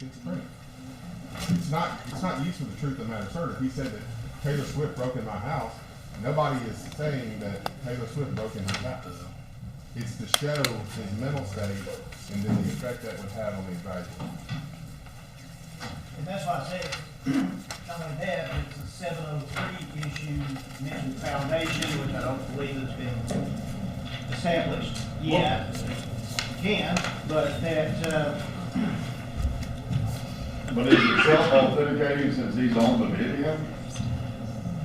schizophrenic. It's not use of the truth of the matter asserted. If he said that Taylor Swift broke in my house, nobody is saying that Taylor Swift broke in his house. It's to show his mental state and then the effect that would have on the evaluation. And that's why I said, not only that, it's a 703 issue, mentioned foundation, which I don't believe has been established yet. Can, but that, But is it self-authenticating since he's on the video?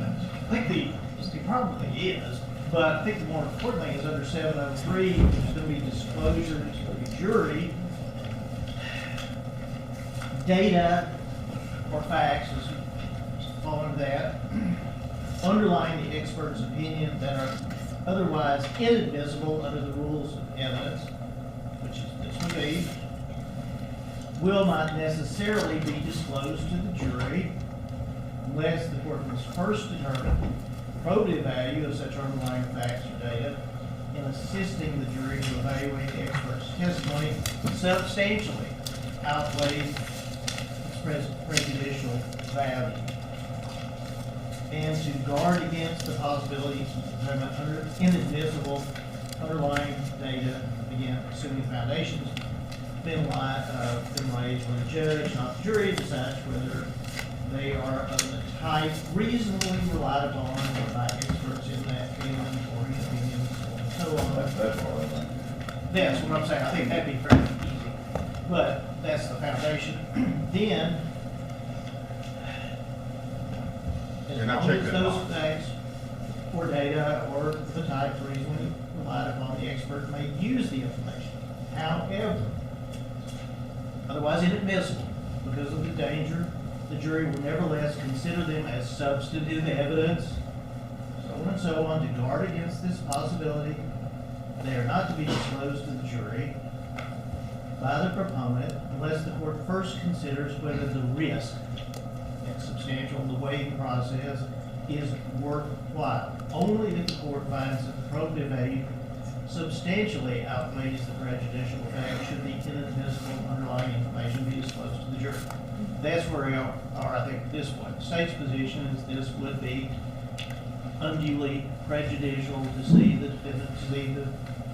I think he probably is, but I think the more important thing is under 703, there's going to be disclosure to the jury, data or facts as fall under that, underlying the expert's opinion that are otherwise inadmissible under the rules of evidence, which is this would be, will not necessarily be disclosed to the jury unless the court must first determine the probative value of such underlying facts or data in assisting the jury to evaluate the expert's testimony substantially outweighs its prejudicial value, and to guard against the possibility of determining under inadmissible underlying data, again, assuming the foundations been raised when the judge, not the jury, decides whether they are of the type reasonably relied upon by experts in that field or in opinions and so on. That's what I think. That's what I'm saying. I think that'd be fairly easy. But that's the foundation. Then, And I as long checked as that those box. facts or data or the type reasonably relied upon, the expert may use the information. However, otherwise inadmissible because of the danger, the jury will nevertheless consider them as substantive evidence, so on and so on, to guard against this possibility. They are not to be disclosed to the jury by the proponent unless the court first considers whether the risk, that's substantial in the weighing process, is worthwhile. Only if the court finds that the probative value substantially outweighs the prejudicial effect should the inadmissible underlying information be disclosed to the jury. That's where we are, I think, at this point. The state's position is this would be unduly prejudicial to see the defendant, to see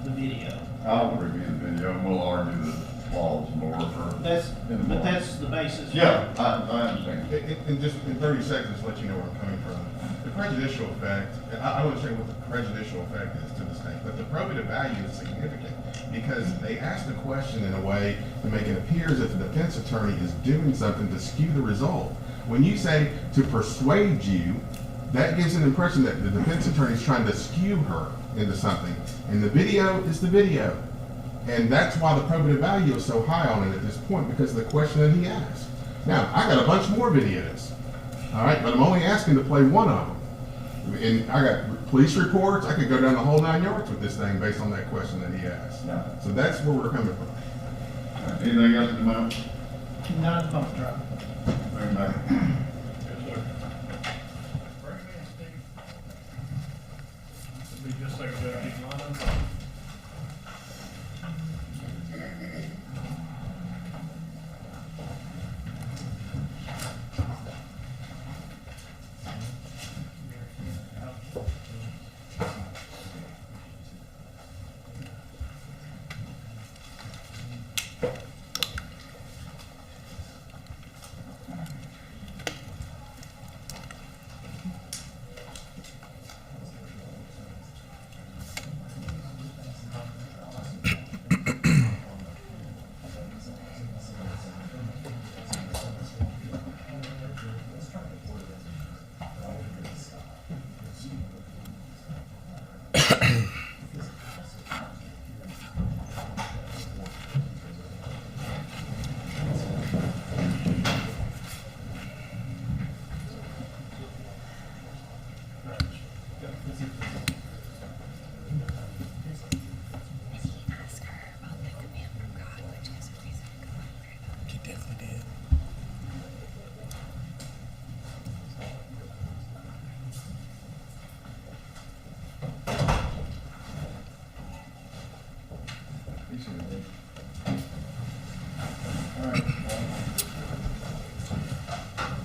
the video. I'll review the video and we'll argue the flaws more for. But that's the basis. Yeah, I understand. In just in 30 seconds, let you know where I'm coming from. The prejudicial effect, I don't understand what the prejudicial effect is to the state, but the probative value is significant because they ask the question in a way to make it appear as if the defense attorney is doing something to skew the result. When you say to persuade you, that gives an impression that the defense attorney is trying to skew her into something. And the video is the video. And that's why the probative value is so high on it at this point, because of the question that he asked. Now, I got a bunch more videos, all right, but I'm only asking to play one of them. And I got police reports. I could go down the whole 9 yards with this thing based on that question that he asked. Yeah. So that's where we're coming from. Anything else to come out? Not a pump truck. Bring back. Be just like Deputy London.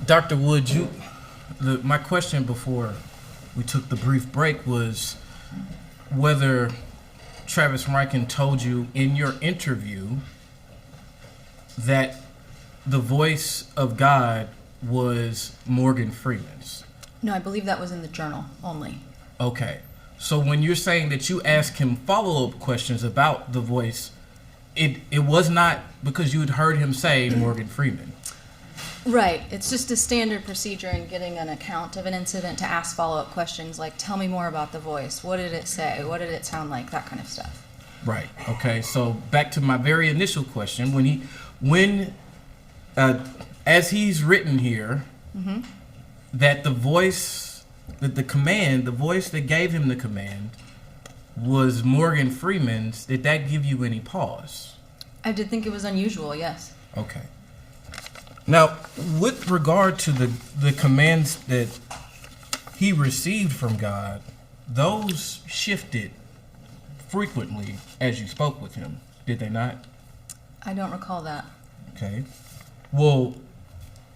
Dr. Wood, my question before we took the brief break was whether Travis Reinking told you in your interview that the voice of God was Morgan Freeman's. No, I believe that was in the journal only. Okay. So when you're saying that you asked him follow-up questions about the voice, it was not because you had heard him say Morgan Freeman. Right. It's just a standard procedure in getting an account of an incident to ask follow-up questions like, tell me more about the voice. What did it say? What did it sound like? That kind of stuff. Right. Okay. So back to my very initial question. As he's written here, that the voice, that the command, the voice that gave him the command was Morgan Freeman's, did that give you any pause? I did think it was unusual, yes. Okay. Now, with regard to the commands that he received from God, those shifted frequently as you spoke with him, did they not? I don't recall that. Okay. Well,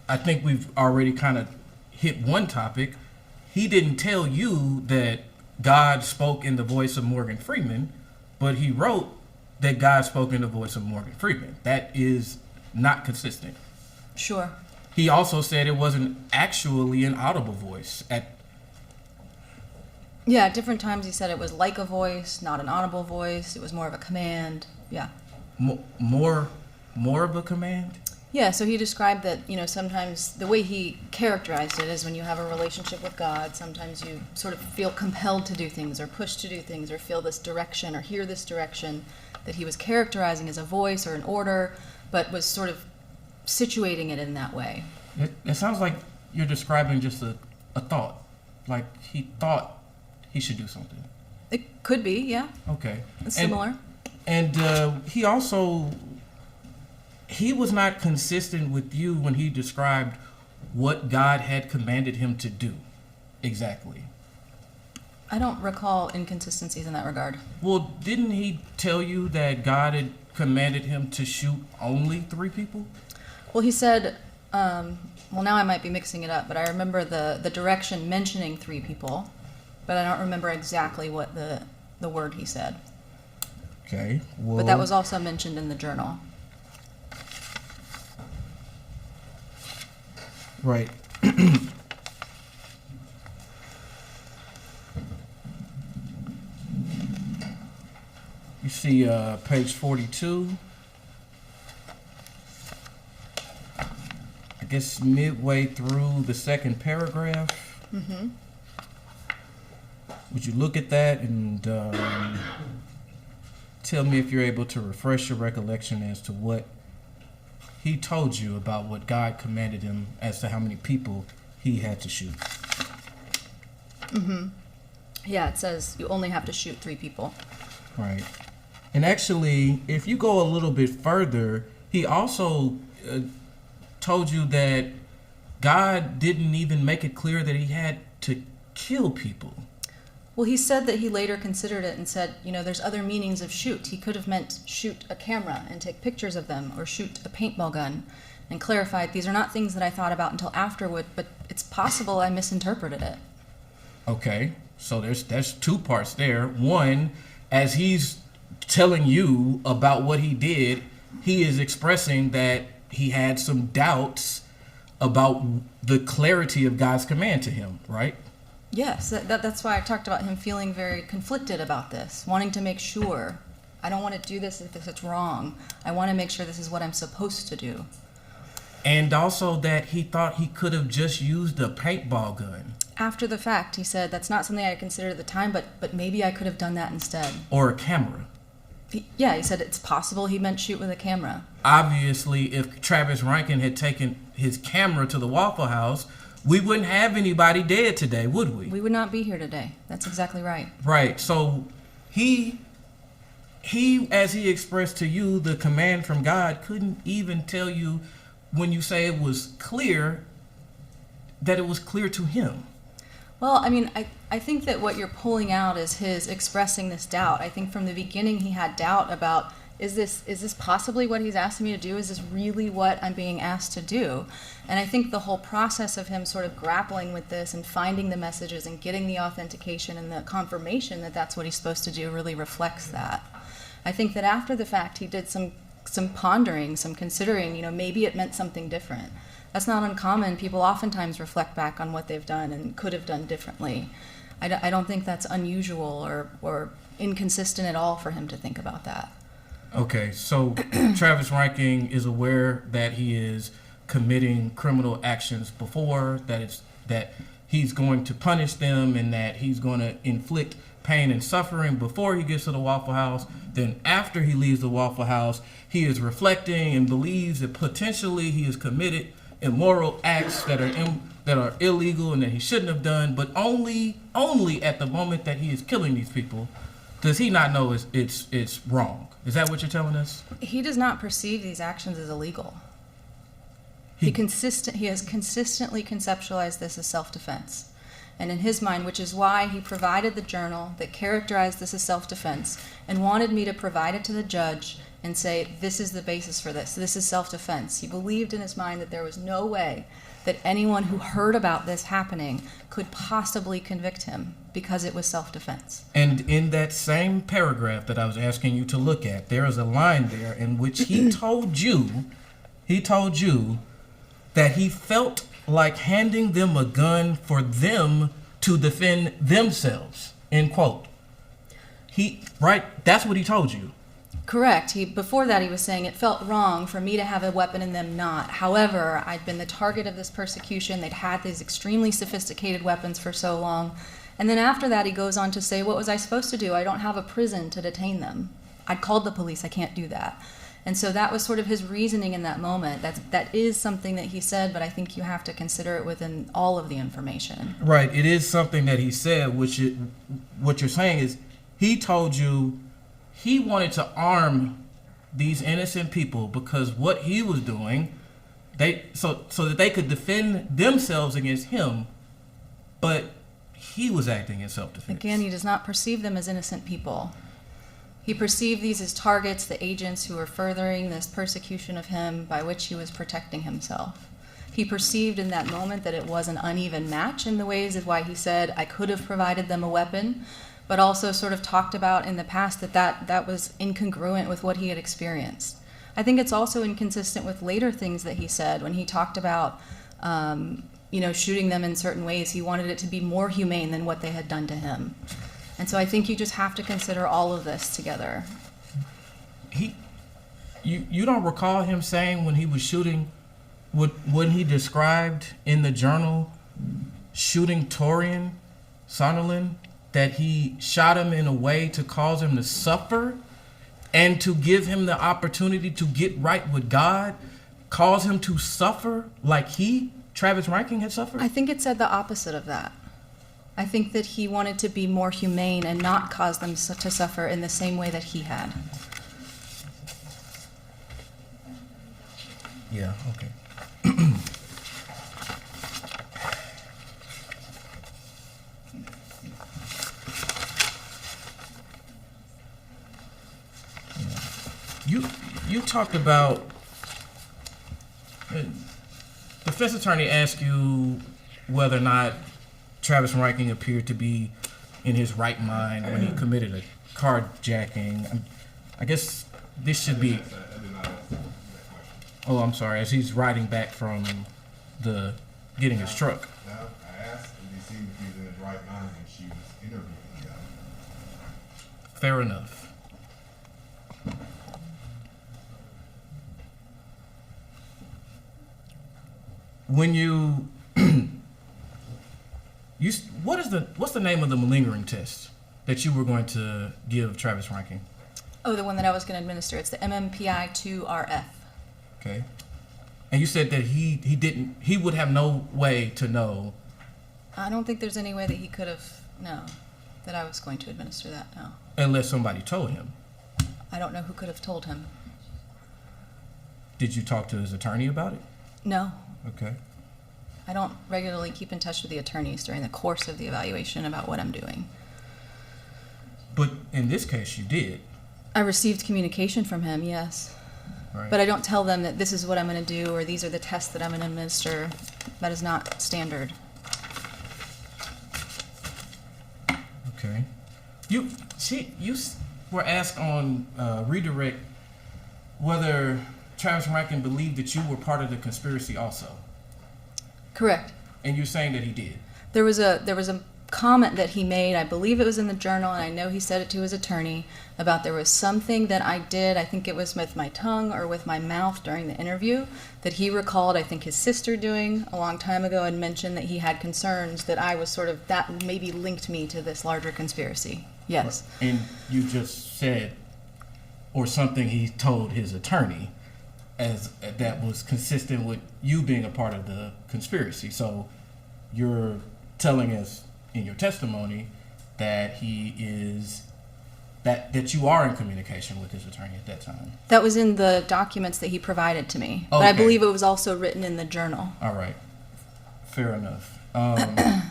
I think we've already kind of hit one topic. He didn't tell you that God spoke in the voice of Morgan Freeman, but he wrote that God spoke in the voice of Morgan Freeman. That is not consistent. Sure. He also said it wasn't actually an audible voice. Yeah, at different times he said it was like a voice, not an audible voice. It was more of a command. Yeah. More of a command? Yeah, so he described that, sometimes the way he characterized it is when you have a relationship with God, sometimes you sort of feel compelled to do things or pushed to do things or feel this direction or hear this direction that he was characterizing as a voice or an order, but was sort of situating it in that way. It sounds like you're describing just a thought, like he thought he should do something. It could be, yeah. Okay. It's similar. And he was not consistent with you when he described what God had commanded him to do exactly. I don't recall inconsistencies in that regard. Well, didn't he tell you that God had commanded him to shoot only 3 people? Well, he said, now I might be mixing it up, but I remember the direction mentioning 3 people, but I don't remember exactly what the word he said. Okay. Well, but that was also mentioned in the journal. Right. You see page 42. I guess midway through the second paragraph. Mm-hmm. Would you look at that and tell me if you're able to refresh your recollection as to what he told you about what God commanded him as to how many people he had to shoot? Mm-hmm. Yeah, it says you only have to shoot 3 people. Right. And actually, if you go a little bit further, he also told you that God didn't even make it clear that he had to kill people. Well, he said that he later considered it and said, there's other meanings of shoot. He could have meant shoot a camera and take pictures of them, or shoot a paintball gun, and clarified, these are not things that I thought about until afterward, but it's possible I misinterpreted it. Okay, so there's 2 parts there. One, as he's telling you about what he did, he is expressing that he had some doubts about the clarity of God's command to him, right? Yes, that's why I talked about him feeling very conflicted about this, wanting to make sure. I don't want to do this if it's wrong. I want to make sure this is what I'm supposed to do. And also that he thought he could have just used a paintball gun. After the fact, he said, that's not something I considered at the time, but maybe I could have done that instead. Or a camera. He said it's possible he meant shoot with a camera. Obviously, if Travis Reinking had taken his camera to the Waffle House, we wouldn't have anybody dead today, would we? We would not be here today. That's exactly right. Right. So he, as he expressed to you the command from God, couldn't even tell you when you say it was clear, that it was clear to him. Well, I think that what you're pulling out is his expressing this doubt. I think from the beginning he had doubt about Is this possibly what he's asking me to do? Is this really what I'm being asked to do? And I think the whole process of him sort of grappling with this and finding the messages and getting the authentication and the confirmation that that's what he's supposed to do really reflects that. I think that after the fact, he did some pondering, some considering, maybe it meant something different. That's not uncommon. People oftentimes reflect back on what they've done and could have done differently. I don't think that's unusual or inconsistent at all for him to think about that. Okay, so Travis Reinking is aware that he is committing criminal actions before, that he's going to punish them and that he's going to inflict pain and suffering before he gets to the Waffle House. Then after he leaves the Waffle House, he is reflecting and believes that potentially he has committed immoral acts that are illegal and that he shouldn't have done, but only at the moment that he is killing these people does he not know it's wrong. Is that what you're telling us? He does not perceive these actions as illegal. He has consistently conceptualized this as self-defense. And in his mind, which is why he provided the journal that characterized this as self-defense and wanted me to provide it to the judge and say, this is the basis for this. This is self-defense. He believed in his mind that there was no way that anyone who heard about this happening could possibly convict him because it was self-defense. And in that same paragraph that I was asking you to look at, there is a line there in which he told you that he felt like handing them a gun for them to defend themselves, end quote. That's what he told you. Correct. Before that, he was saying it felt wrong for me to have a weapon and them not. However, I'd been the target of this persecution. They'd had these extremely sophisticated weapons for so long. And then after that, he goes on to say, what was I supposed to do? I don't have a prison to detain them. I'd called the police. I can't do that. And so that was sort of his reasoning in that moment. That is something that he said, but I think you have to consider it within all of the information. Right. It is something that he said, what you're saying is he told you he wanted to arm these innocent people because what he was doing, so that they could defend themselves against him, but he was acting in self-defense. Again, he does not perceive them as innocent people. He perceived these as targets, the agents who were furthering this persecution of him by which he was protecting himself. He perceived in that moment that it was an uneven match in the ways of why he said, I could have provided them a weapon, but also sort of talked about in the past that was incongruent with what he had experienced. I think it's also inconsistent with later things that he said when he talked about shooting them in certain ways. He wanted it to be more humane than what they had done to him. And so I think you just have to consider all of this together. You don't recall him saying when he was shooting, when he described in the journal shooting Taurean Sanderlin, that he shot him in a way to cause him to suffer and to give him the opportunity to get right with God, cause him to suffer like Travis Reinking, had suffered? I think it said the opposite of that. I think that he wanted to be more humane and not cause them to suffer in the same way that he had. Yeah, okay. You talked about, defense attorney asked you whether or not Travis Reinking appeared to be in his right mind when he committed a carjacking. I guess this should be. I did not ask that question. Oh, I'm sorry. As he's riding back from getting his truck. No, I asked if he seemed if he was in his right mind when she was interviewing him. Fair enough. When what's the name of the malingering test that you were going to give Travis Reinking? Oh, the one that I was going to administer. It's the MMPI-2RF. Okay. And you said that he would have no way to know. I don't think there's any way that he could have, that I was going to administer that, no. Unless somebody told him. I don't know who could have told him. Did you talk to his attorney about it? No. Okay. I don't regularly keep in touch with the attorneys during the course of the evaluation about what I'm doing. But in this case, you did. I received communication from him, yes. Right. But I don't tell them that this is what I'm going to do or these are the tests that I'm going to administer. That is not standard. Okay. You were asked on redirect whether Travis Reinking believed that you were part of the conspiracy also. Correct. And you're saying that he did. There was a comment that he made, I believe it was in the Journal, and I know he said it to his attorney, about there was something that I did, I think it was with my tongue or with my mouth during the interview, that he recalled, I think his sister doing a long time ago, and mentioned that he had concerns that I was sort of, that maybe linked me to this larger conspiracy. Yes. And you just said, or something he told his attorney, as that was consistent with you being a part of the conspiracy. So you're telling us in your testimony that he is that you are in communication with his attorney at that time. That was in the documents that he provided to me. But I Okay. believe it was also written in the Journal. All right, fair enough. And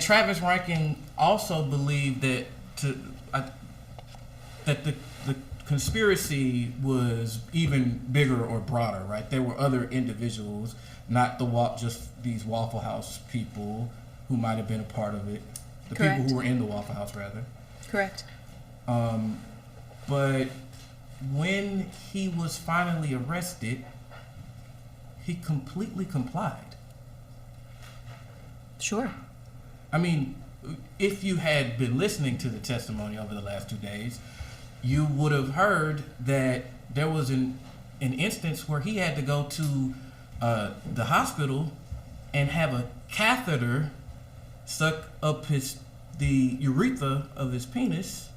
Travis Reinking also believed that the conspiracy was even bigger or broader, right? There were other individuals, not just these Waffle House people who might have been a part of it. The Correct. people who were in the Waffle House, rather. Correct. But when he was finally arrested, he completely complied. Sure. I mean, if you had been listening to the testimony over the last 2 days, you would have heard that there was an instance where he had to go to the hospital and have a catheter stuck up the urethra of his penis.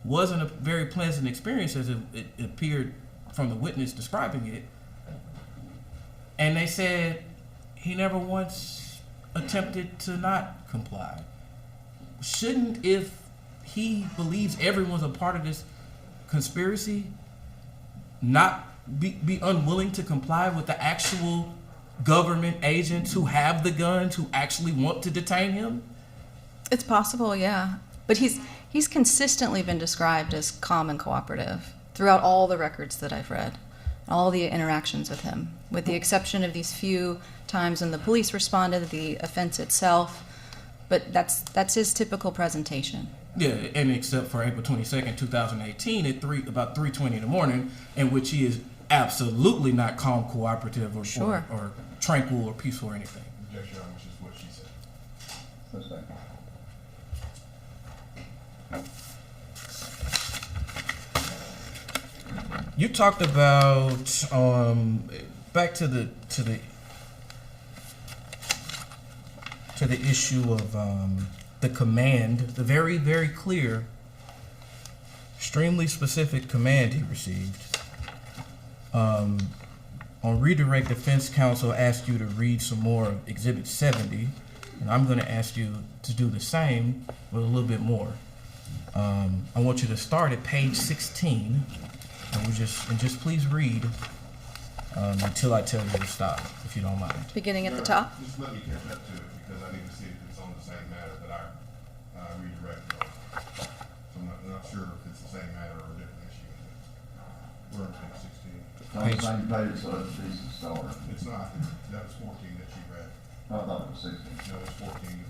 Wasn't a very pleasant experience, as it appeared from the witness describing it. And they said he never once attempted to not comply. Shouldn't, if he believes everyone's a part of this conspiracy, not be unwilling to comply with the actual government agents who have the guns, who actually want to detain him? It's possible, yeah. But he's consistently been described as calm and cooperative throughout all the records that I've read, all the interactions with him, with the exception of these few times when the police responded, the offense itself. But that's his typical presentation. Yeah, and except for April 22nd, 2018, at about 3:20 in the morning, in which he is absolutely not calm, cooperative, or Sure. or tranquil or peaceful or anything. Objection, which is what she said. That's that. You talked about back to the issue of the command, the very, very clear, extremely specific command he received. On redirect, defense counsel asked you to read some more of Exhibit 70, and I'm going to ask you to do the same with a little bit more. I want you to start at page 16, and just please read until I tell you to stop, if you don't mind. Beginning at the top. Just let me catch up to it, because I need to see if it's on the same matter that I redirected on. So I'm not sure if it's the same matter or a different issue. We're on page 16. On the same page, so that's a decent start. It's not, that was 14 that you read. I thought it was 16. No, it's 14,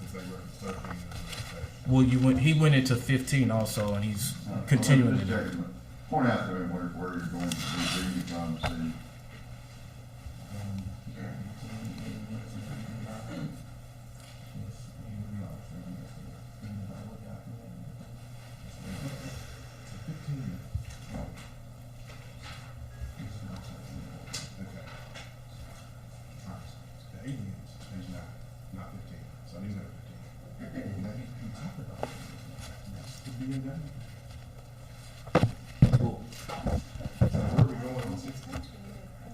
because they referenced 13 in the next page. Well, he went into 15 also, and he's continuing Just to. checking, point out to him where you're going to be reading from, see.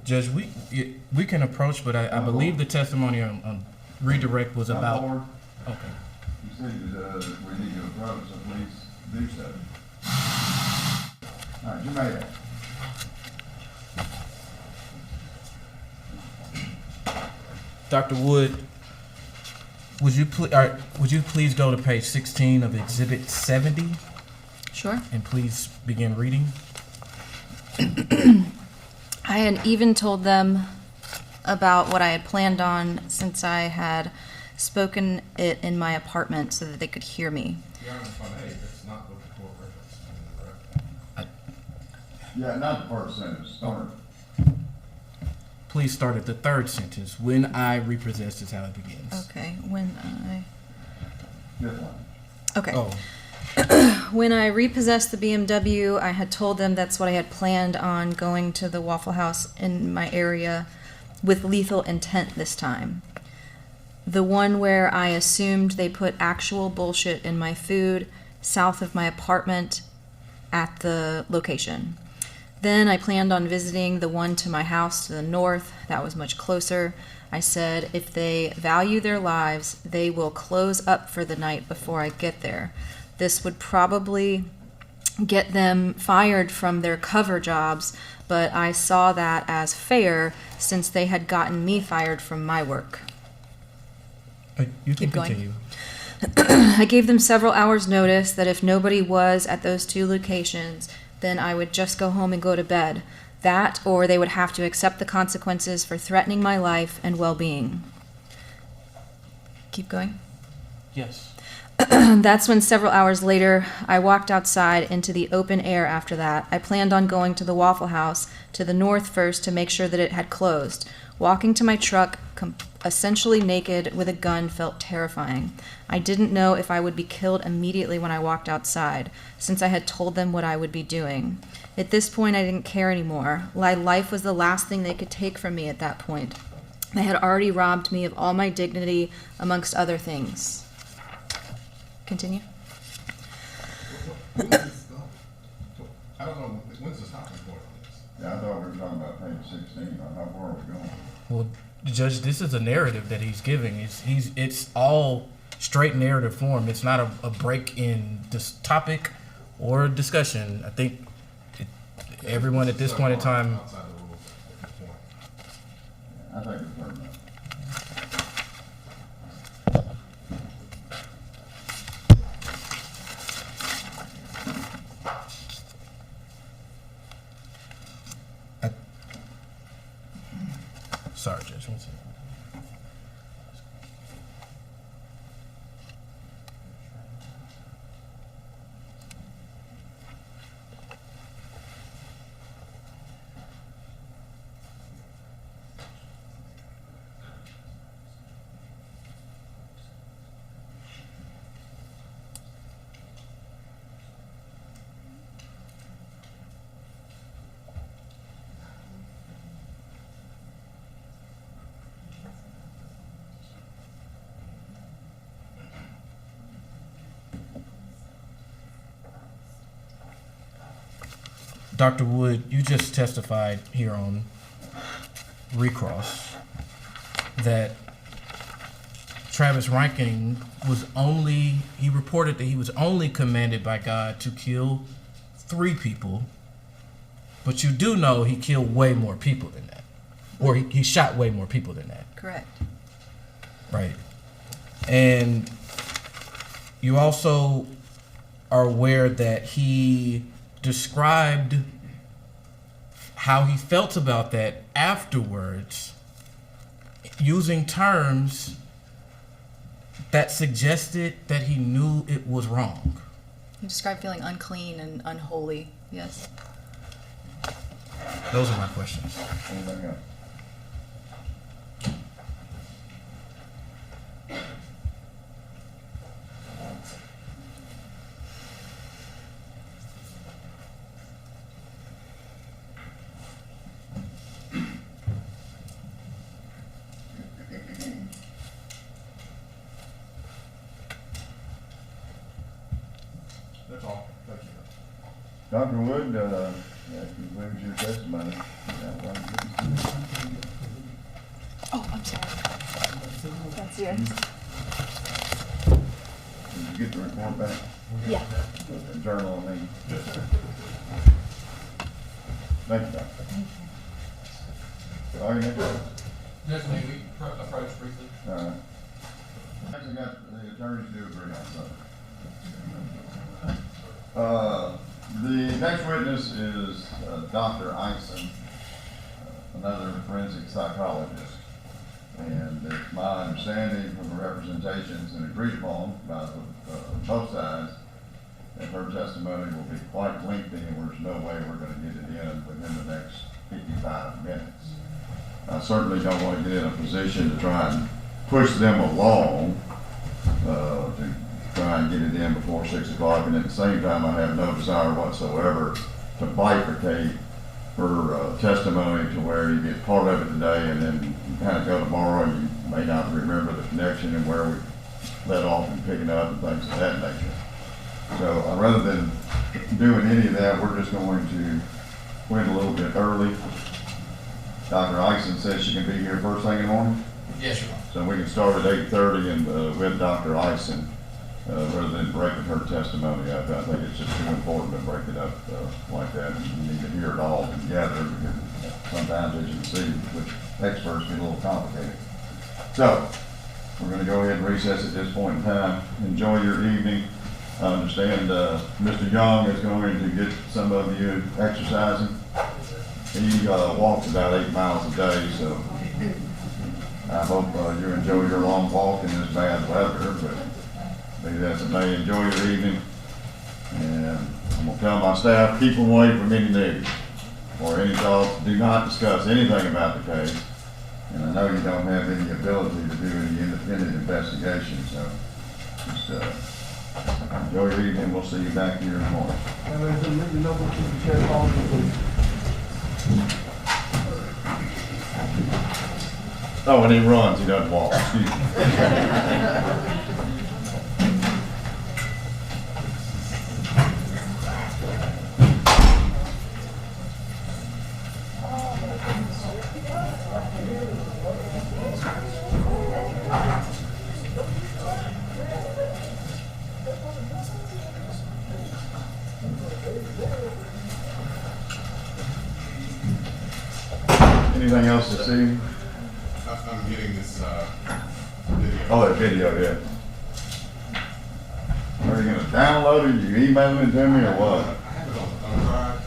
Judge, we can approach, but I believe the testimony on redirect was about. Lord, Okay. you see that we need to approach, so please do so. All right, you made it. Dr. Wood, Would you please go to page 16 of Exhibit 70 Sure. and please begin reading? I had even told them about what I had planned on since I had spoken it in my apartment so that they could hear me. Your Honor, if I may, that's not what the court referenced. Yeah, not the first sentence, start. Please start at the third sentence. When I repossessed is how it begins. Okay, when I... Fifth line. Okay. Oh, When I repossessed the BMW, I had told them that's what I had planned on going to the Waffle House in my area with lethal intent this time. The one where I assumed they put actual bullshit in my food south of my apartment at the location. Then I planned on visiting the one to my house to the north. That was much closer. I said, if they value their lives, they will close up for the night before I get there. This would probably get them fired from their cover jobs, but I saw that as fair since they had gotten me fired from my work. you can Keep going. continue. I gave them several hours' notice that if nobody was at those two locations, then I would just go home and go to bed. That, or they would have to accept the consequences for threatening my life and well-being. Keep going. Yes. That's when several hours later, I walked outside into the open air after that. I planned on going to the Waffle House to the north first to make sure that it had closed. Walking to my truck, essentially naked with a gun, felt terrifying. I didn't know if I would be killed immediately when I walked outside, since I had told them what I would be doing. At this point, I didn't care anymore. My life was the last thing they could take from me at that point. They had already robbed me of all my dignity, amongst other things. Continue. When is this going? I don't know, when's the stopping point on this? Yeah, I thought we were talking about page 16, how far are we going? Well, Judge, this is a narrative that he's giving. It's all straight narrative form. It's not a break in this topic or discussion. I think everyone at this point in time. Outside the rules at this point. I think it's fair enough. Sorry, Judge. One second. Dr. Wood, you just testified here on recross that Travis Reinking he reported that he was only commanded by God to kill 3 people, but you do know he killed way more people than that. Or he shot way more people than that. Correct. Right. And you also are aware that he described how he felt about that afterwards using terms that suggested that he knew it was wrong. You described feeling unclean and unholy, yes. Those are my questions. Anything else? That's all. Thank you. Dr. Wood, that concludes your testimony. Oh, I'm sorry. That's yours. Did you get the report back? Yeah. The journal, I mean. Thank you, Doctor. All right, next. Just may we approach briefly? Thanks again. attorneys do agree on something. The next witness is Dr. Eisen, another forensic psychologist. And it's my understanding from the representations and agreed upon by both sides that her testimony will be quite lengthy, and there's no way we're going to get it in within the next 55 minutes. I certainly don't want to get in a position to try and push them along to try and get it in before 6 o'clock, and at the same time I have no desire whatsoever to bifurcate her testimony to where you get part of it today and then you kind of go tomorrow and you may not remember the connection and where we let off and picking up and things of that nature. So rather than doing any of that, we're just going to wait a little bit early. Dr. Eisen says she can be here first thing in the morning. Yes, Your Honor. So we can start at 8:30 and with Dr. Eisen rather than breaking her testimony up. I think it's just too important to break it up like that. You need to hear it all together because sometimes, as you can see, with experts, get a little complicated. So we're going to go ahead and recess at this point in time. Enjoy your evening. I understand Mr. Young is going to get some of you exercising. He walks about 8 miles a day, so I hope you enjoy your long walk in this bad weather, but maybe that's a may. Enjoy your evening. And I'm going to tell my staff, keep away from any news or any thoughts. Do not discuss anything about the case. And I know you don't have any ability to do any independent investigation, so just enjoy your evening. We'll see you back here in the morning. Oh, when he runs, he doesn't walk. Excuse me. Anything else to see? I'm getting this video. Oh, that video, yeah. Are you going to download it? You emailing it to me or what? I have it on the thumb drive,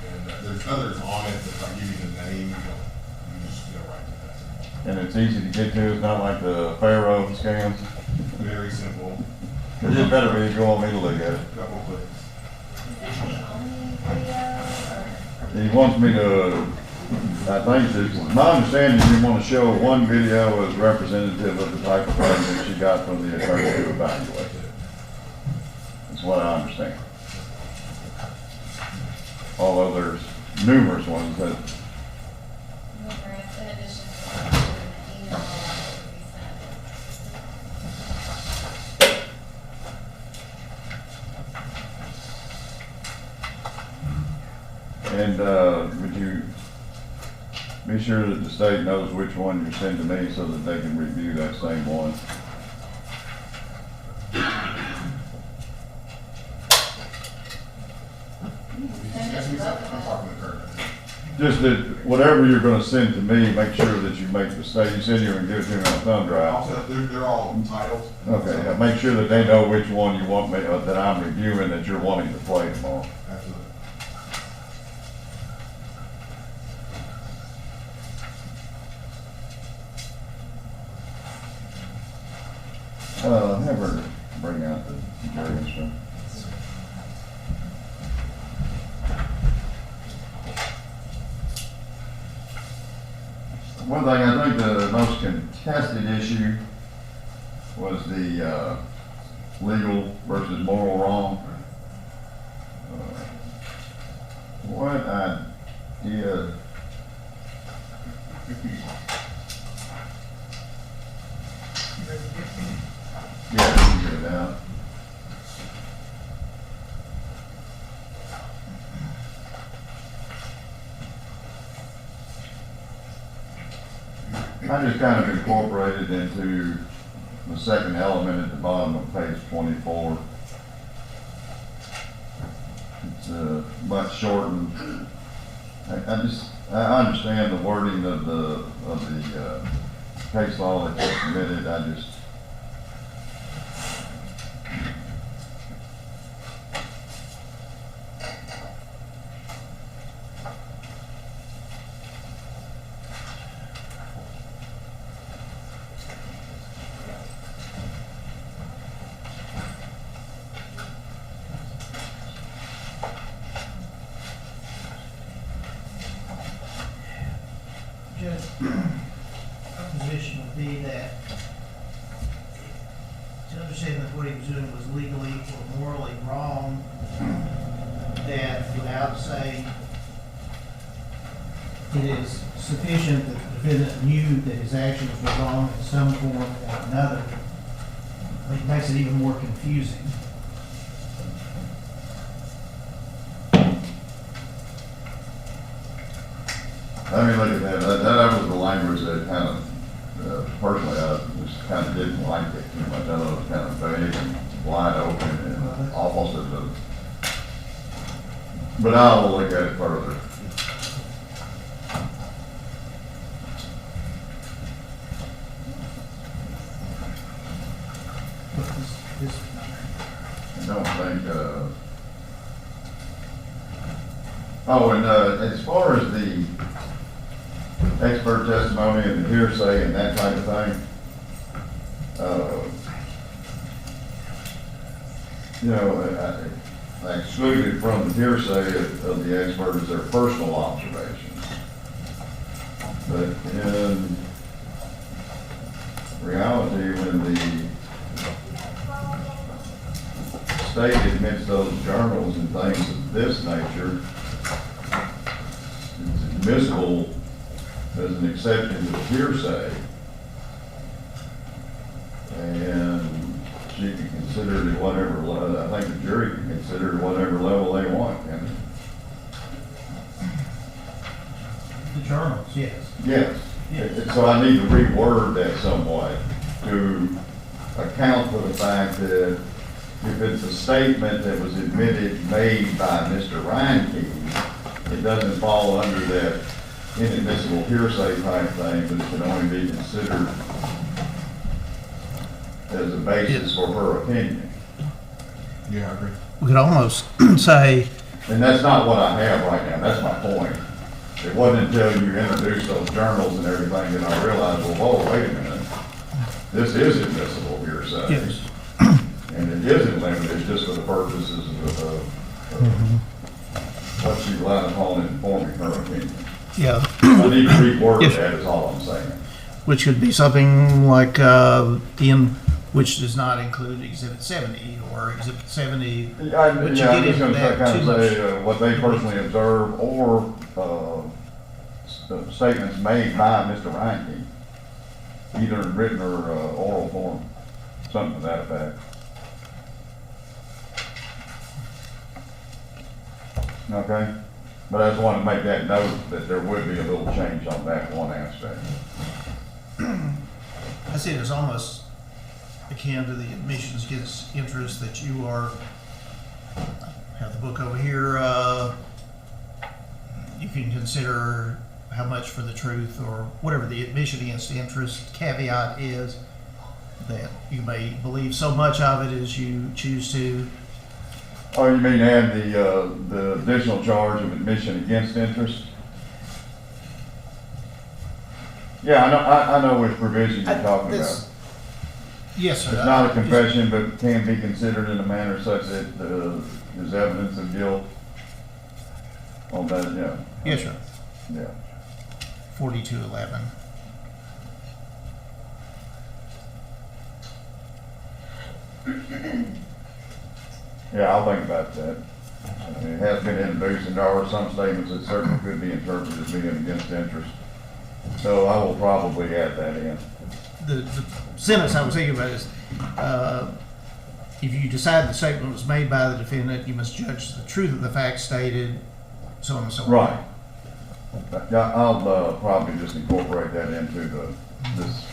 and there's others on it. If I give you the name, you just go right to that. And it's easy to get to. It's not like the Pharaoh scams. Very simple. It better be if you want me to look at it. Couple clicks. He wants me to, I think, it's my understanding, you want to show one video as representative of the type of thing that she got from the attorney to evaluate. That's what I understand. Although there's numerous ones that, In addition to the email that we sent. and would you be sure that the state knows which one you're sending to me so that they can review that same one? I'm talking to Kurt. Just that whatever you're going to send to me, make sure that you make the state, you said you were going to give it to me on a thumb drive. Also, they're all entitled. Okay, now make sure that they know which one you want me, that I'm reviewing, that you're wanting to play tomorrow. Absolutely. Have her bring out the jury instruction. One thing, I think the most contested issue was the legal versus moral wrong. What idea? Yeah, you can get it out. I just kind of incorporated into the second element at the bottom of page 24. It's much shortened. I understand the wording of the case law that you submitted. what he was doing was legally or morally wrong, that without saying it is sufficient that the defendant knew that his actions were wrong in some form or another, I think it makes it even more confusing. Let me look at that. That was the language that kind of, personally, I just kind of didn't like it too much. I thought it was kind of vague and wide open and almost as a, but I will look at it further. I don't think, oh, and as far as the expert testimony and the hearsay and that type of thing, you know, I excluded from the hearsay of the expert is their personal observations. But in reality, when the state admits those journals and things of this nature, it's admissible as an exception to the hearsay, and she can consider it at whatever level. I think the jury can consider it at whatever level they want, can they? The journals, yes. Yes. Yes. So I need to reword that somewhat to account for the fact that if it's a statement that was admitted made by Mr. Reinking, it doesn't fall under that inadmissible hearsay type thing, but it can only be considered as a basis for her opinion. Yeah, I agree. We could almost say, And that's not what I have right now, that's my point. It wasn't until you introduced those journals and everything that I realized, well, whoa, wait a minute. This is admissible hearsay. yes, And it isn't limited just for the purposes of what she relied upon in forming her opinion. yeah, I need to reword Yes. that is all I'm saying. which could be something like, in, which does not include Exhibit 70 or Exhibit 70. But you I'm get just into gonna that kind too of much. say what they personally observed or statements made by Mr. Reinking, either in written or oral form, something to that effect. Okay, but I just want to make that note that there would be a little change on that one aspect. I see it as almost akin to the admissions against interest that you are, have the book over here, you can consider how much for the truth or whatever the admission against interest caveat is, that you may believe so much of it as you choose to. Oh, you mean add the additional charge of admission against interest? Yeah, I know which provision you're talking about. Yes, sir. It's not a confession, but can be considered in a manner such that is evidence of guilt on that, yeah. Yes, sir. Yeah. 4211. Yeah, I'll think about that. I mean, it has been introduced, and there are some statements that certainly could be interpreted as being against interest. So I will probably add that in. The sentence I was thinking about is, if you decide the statement was made by the defendant, you must judge the truth of the facts stated, so on and so on. Right. Yeah, I'll probably just incorporate that into this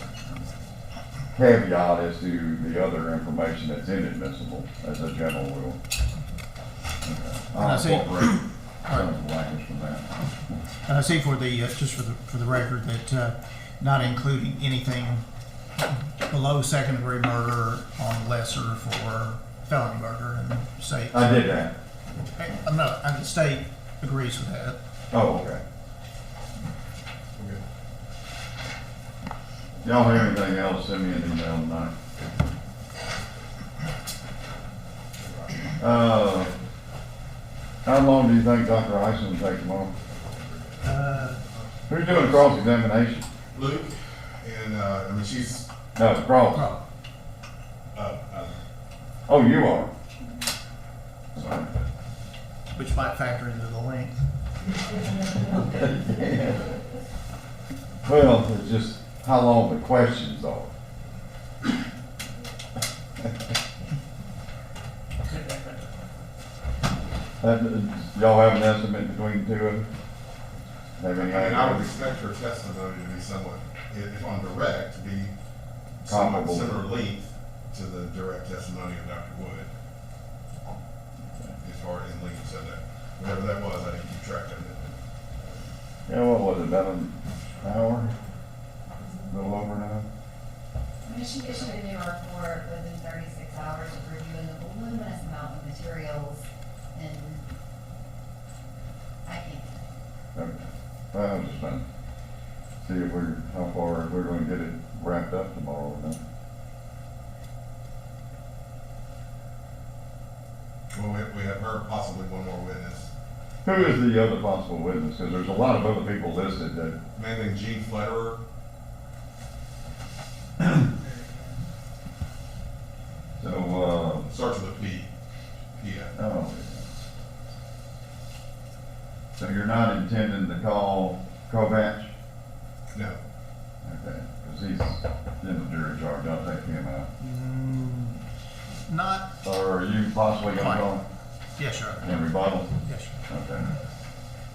caveat as to the other information that's inadmissible as a general rule. Okay. And I I'll see- incorporate some of the language from that. And I see for the, just for the record, that not including anything below second degree murder on lesser for felony murder, and the state. I did that. The state agrees with that. Oh, okay. Y'all have anything else, send me an email tonight. How long do you think Dr. Ison will take tomorrow? Who's doing cross-examination? Luke, and, I mean, she's, No, cross. Pro- Oh, you are? Sorry. Which might factor into the length. Well, it's just how long the questions are. Y'all have an estimate between the two of them? Have any I mean, I would idea? expect her testimony to be somewhat, if on direct, to be somewhat Comparable. similar length to the direct testimony of Dr. Wood. As far as length, so that, whatever that was, I didn't keep track of it. Yeah, what was it, about an hour? A little over an hour? I mean, she issued a new report within 36 hours of reviewing the voluminous amount of materials, and I can't. Okay. Well, I was just trying to see if how far we're gonna get it wrapped up tomorrow or not. Well, we have heard possibly one more witness. Who is the other possible witness? Because there's a lot of other people listed that, A man named Gene Fletterer. so, Starts with a P. Yeah. oh. So you're not intending to call Kovacs? No. Okay, because he's in the jury charge, I'll take him out. Not, Or are you possibly gonna call him yes, sir. in rebuttal? Yes, sir. Okay.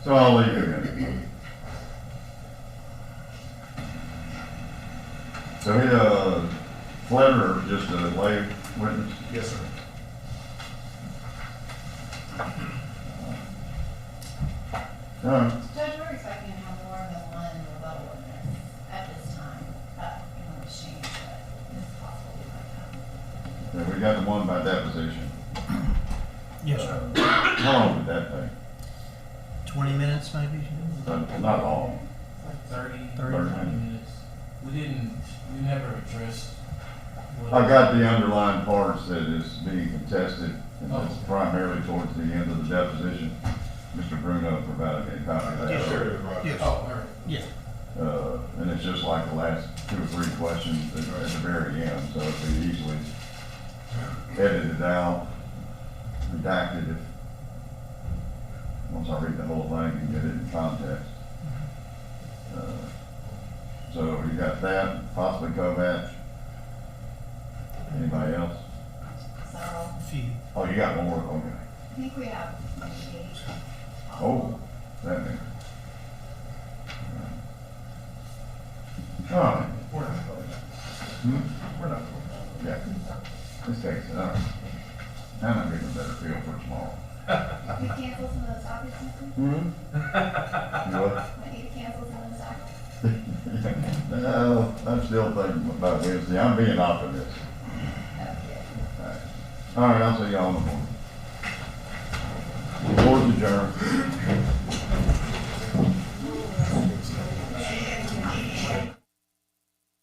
So I'll leave you in. So he, Fletcher, just a lay witness? Yes, sir. All right. Judge, we're expecting to have more than one rebuttal witness at this time. That can always change, but it's possible we might have. Yeah, we got the one by deposition. Yes, sir. How long did that take? 20 minutes, maybe? Not long. Like 30, 30 40 minutes. We never addressed. what- I got the underlying parts that is being contested, and that's primarily towards the end of the deposition. Mr. Bruno provided me a copy of that. Yes, Sure, it was right. Yes. Oh, all right. Yeah. And it's just like the last 2 or 3 questions at the very end, so it could be easily edited out, redacted if, once I read the whole thing and get it in context. So you got that, possibly Kovacs. Anybody else? So, Few. Oh, you got more, okay. I think we have maybe 8. Oh, that makes. All right. We're not going Hmm? We're not going Yeah. This takes it, all right. Now I'm getting a better feel for tomorrow. You cancel some of those topics, Mr.? You what? Might need to cancel some of those topics. No, I'm still thinking about Wednesday. I'm being optimistic. Okay. All right, I'll see y'all in the morning. Board's adjourned.